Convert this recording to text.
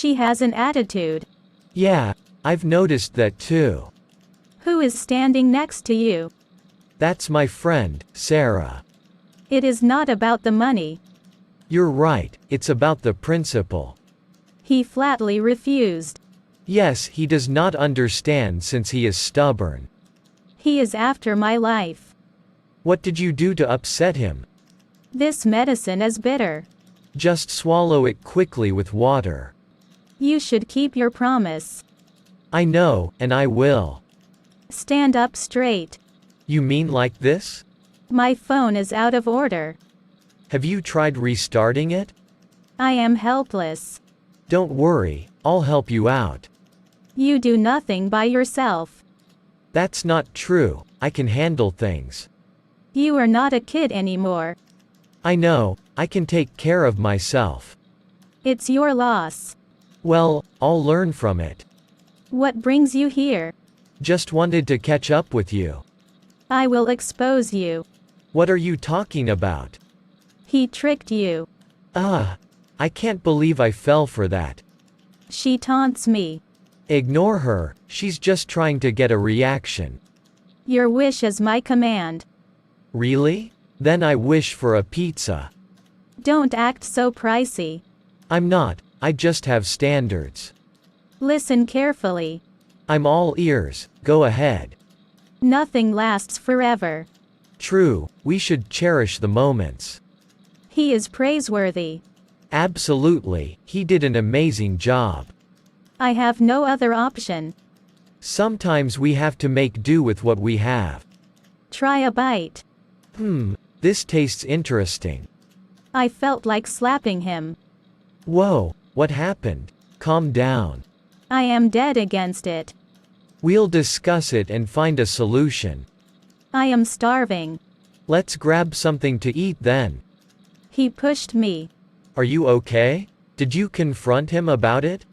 She has an attitude. Yeah, I've noticed that too. Who is standing next to you? That's my friend, Sarah. It is not about the money. You're right, it's about the principle. He flatly refused. Yes, he does not understand since he is stubborn. He is after my life. What did you do to upset him? This medicine is bitter. Just swallow it quickly with water. You should keep your promise. I know, and I will. Stand up straight. You mean like this? My phone is out of order. Have you tried restarting it? I am helpless. Don't worry, I'll help you out. You do nothing by yourself. That's not true, I can handle things. You are not a kid anymore. I know, I can take care of myself. It's your loss. Well, I'll learn from it. What brings you here? Just wanted to catch up with you. I will expose you. What are you talking about? He tricked you. I can't believe I fell for that. She taunts me. Ignore her, she's just trying to get a reaction. Your wish is my command. Really? Then I wish for a pizza. Don't act so pricey. I'm not, I just have standards. Listen carefully. I'm all ears, go ahead. Nothing lasts forever. True, we should cherish the moments. He is praiseworthy. Absolutely, he did an amazing job. I have no other option. Sometimes we have to make do with what we have. Try a bite. This tastes interesting. I felt like slapping him. Whoa, what happened? Calm down. I am dead against it. We'll discuss it and find a solution. I am starving. Let's grab something to eat then. He pushed me. Are you okay? Did you confront him about it?